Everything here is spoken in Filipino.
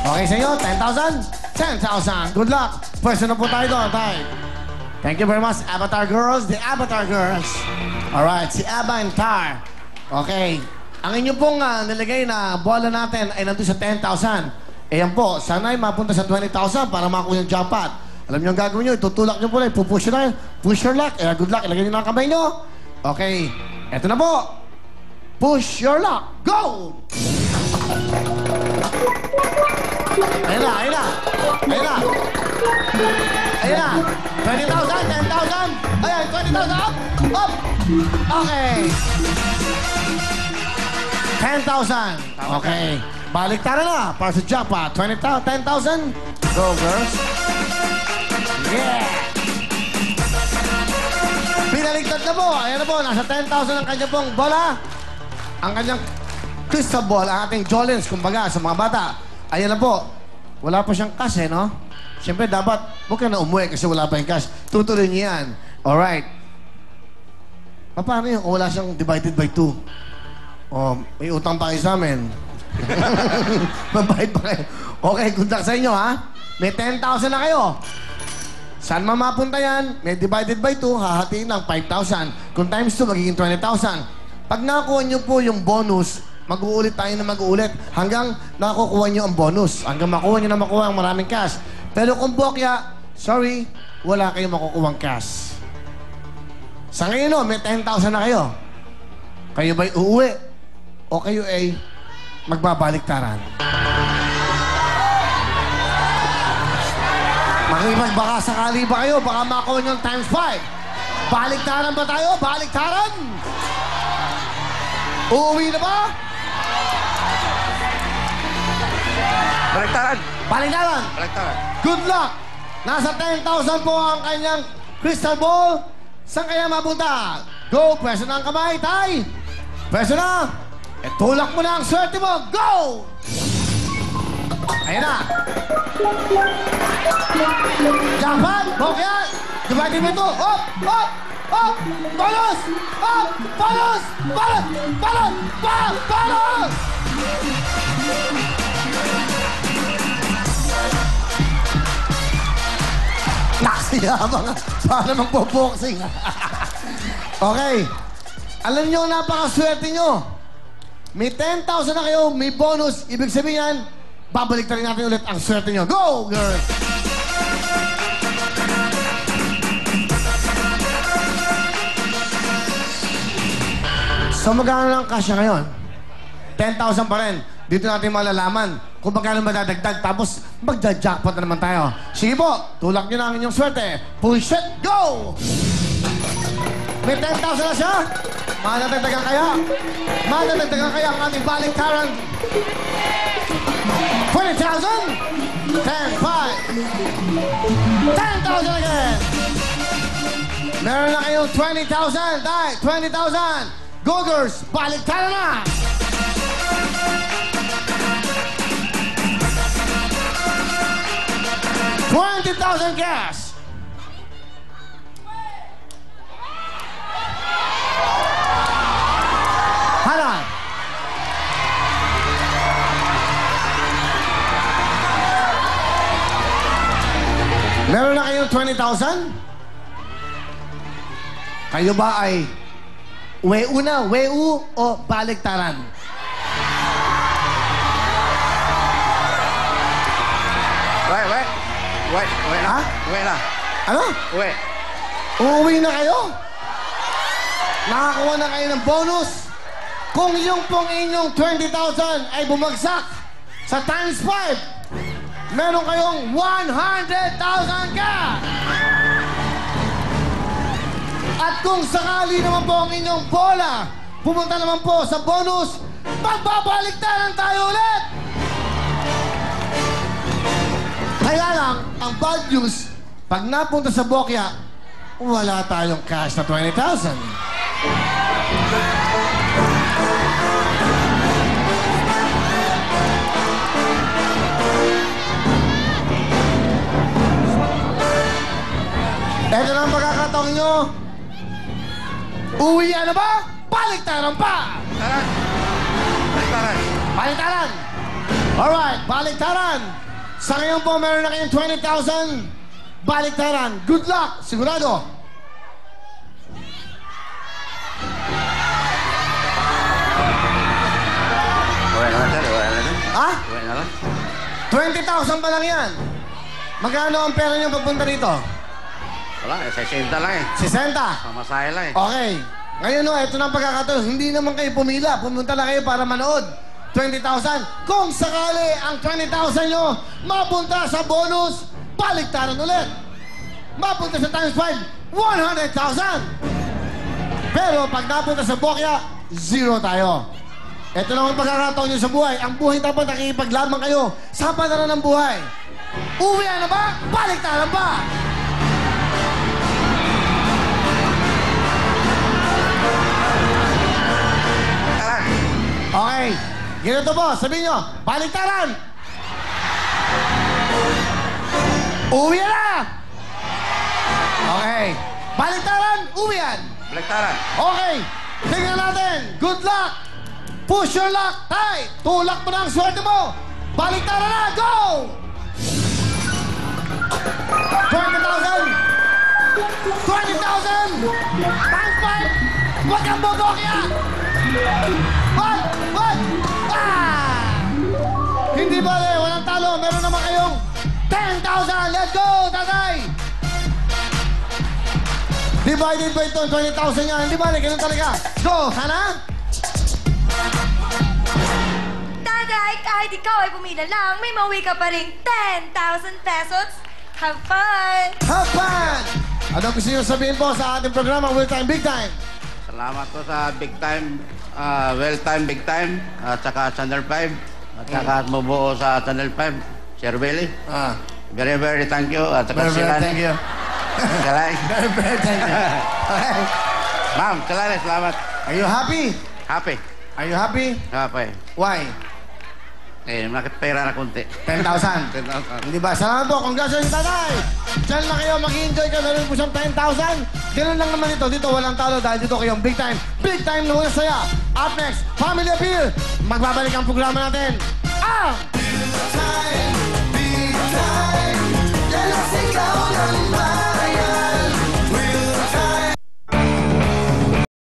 Okay sa inyo? 10,000? 10,000. Good luck. Pwesto na po tayo doon, tay. Thank you very much, Avatar Girls. The Avatar Girls. Alright, si Aba and Tar. Okay. Ang inyo pong nilagay na bola natin ay nandun sa 10,000. Eh yan po, sana ay mapunta sa 20,000 para makuha yung jackpot. Alam niyo ang gagawin niyo, itutulak niyo po lang, pupush na, push your luck. Good luck, ilagay niyo na ang kamay niyo. Okay, eto na po. Push your luck. Go! Ayun na, ayun na. Ayun na. Ayun na. 20,000, 10,000. Ayan, 20,000. Up! Up! Okay. 10,000. Okay. Baliktara na para sa jackpot. 10,000. Go, girls. Yeah! Pinaligtad na po. Ayan na po. Nasa 10,000 ang kanya pong bola. Ang kanyang crystal ball, ang ating Jolens, kumbaga, sa mga bata. Ayan na po. Wala pa siyang cash, no? Siyempre, dapat, huwag ka na umuwi kasi wala pa yung cash. Tutuloy niyo yan. Alright. Paano yun? Wala siyang divided by 2. O, may utang pa kayo sa amin. Mabait pa kayo. Okay, good luck sa inyo, ha? May 10,000 na kayo. Saan mapunta yan? May divided by 2, hahatiin lang 5,000. Kung times 2, magiging 20,000. Pag nakuha niyo po yung bonus, mag-uulit tayo na mag-uulit hanggang nakukuha niyo ang bonus. Hanggang makuha niyo na makuha ang maraming cash. Pero kung bokya, sorry, wala kayong makukuha ang cash. Sa ngayon, no, may 10,000 na kayo. Kayo ba'y uuwi? O kayo ay magbabaliktaran? Makipagbaka sakali ba kayo? Baka makuha niyo times 5. Baliktaran ba tayo? Baliktaran! Uuwi na ba? Baliktaran! Baliktaran! Baliktaran! Good luck! Nasa 10,000 po ang kanyang crystal ball. Saan kaya mapunta? Go! Pwesto na ang kamay, tay! Pwesto na! E tulak mo na ang swerte mo! Go! Ayan na! Japan! Bokya! Divided mo ito! Up! Up! Up! Balos! Up! Balos! Balos! Balos! Balos! Balos! Nakasiyabang para magpo-boxing. Okay. Alam nyo, napakaswerte nyo. May 10,000 na kayo, may bonus. Ibig sabihin yan, babalik na rin natin ulit ang swerte nyo. Go, girls! So, magkano lang kasya ngayon? 10,000 pa rin. Dito natin malalaman kung magkano madadagdag. Tapos, magja-jackpot na naman tayo. Sige po, tulak nyo na ang inyong swerte. Push it, go! May 10,000 na siya. Madadagdagan kaya? Madadagdagan kaya ang ating baliktaran? 20,000? 10,500. 10,000 again. Meron na kayong 20,000. Dahil, 20,000. Gogers, baliktaran na! $20,000 cash! Hala! Meron na kayong 20,000? Kayo ba ay weu na, weu o baliktaran? Uwi na. Ha? Uwi na. Ano? Uwi. Uuwi na kayo? Nakakuha na kayo ng bonus? Kung yung pong inyong 20,000 ay bumagsak sa times 5, meron kayong 100,000 ka! At kung sakali naman po ang inyong bola, pumunta naman po sa bonus, magbabaliktaran tayo ulit! Kaya lang, ang bad news, pag napunta sa bokya, wala tayong cash na 20,000. Ito na ang pagkakataon nyo. Uwi na ba? Baliktaran pa! Baliktaran. Baliktaran. Baliktaran! Alright, baliktaran. Sa ngayon po, meron na kayong 20,000. Baliktaran. Good luck. Sigurado. Uwi na lang, sir. Uwi na lang. Ha? Uwi na lang. 20,000 pa lang yan. Magkano ang pera niyo pagpunta dito? Wala, 60 lang eh. 60. Pamasahe lang eh. Okay. Ngayon no, ito na ang pagkakataon. Hindi naman kayo pumila. Pumunta lang kayo para manood. 20,000. Kung sakali ang 20,000 nyo mapunta sa bonus, baliktaran ulit. Mapunta sa times 5, 100,000. Pero pag napunta sa bokya, 0 tayo. Ito lang ang pagkakataon nyo sa buhay. Ang buhay dapat nakikipaglaban kayo sa panaran ng buhay. Uwi na ba? Baliktaran ba? Okay. Ganito po, sabihin nyo, baliktaran! Uwi na! Okay. Baliktaran, uwian! Baliktaran. Okay. Tingnan natin. Good luck! Push your luck! Tay! Tulak mo na ang swerte mo! Baliktaran na! Go! 20,000! 20,000! Times 5! Huwag kang bogokya! What? What? Ah! Hindi ba walang talo. Meron naman kayong 10,000. Let's go, tatay! Divided by ito, 20,000 yan. Hindi ba? Ganun talaga. Go, Hana? Tatay, kahit ikaw ay pumila lang, may mauwi ka pa rin 10,000 pesos. Have fun! Have fun! Ano gusto nyo sabihin po sa ating programa, Will Time, Big Time? Salamat po sa Big Time, Well Time, Big Time, at saka Channel 5, at saka bumuo sa Channel 5, Sir Willie. Very, very thank you. At saka Very, very thank you. Kalay. Very, very thank you. Okay. Ma'am, salamat, salamat. Are you happy? Happy. Are you happy? Happy. Why? Eh, nakipera na kunti. 10,000. 10,000. Hindi ba? Salamat po. Congratulations, tatay! Diyan lang kayo mag-enjoy ka. Meron po siyang 10,000. Ganun lang naman ito. Dito walang talo dahil dito kayong big time. Big time na saya. Up next, Family Appeal. Magbabalik ang programa natin. Ah!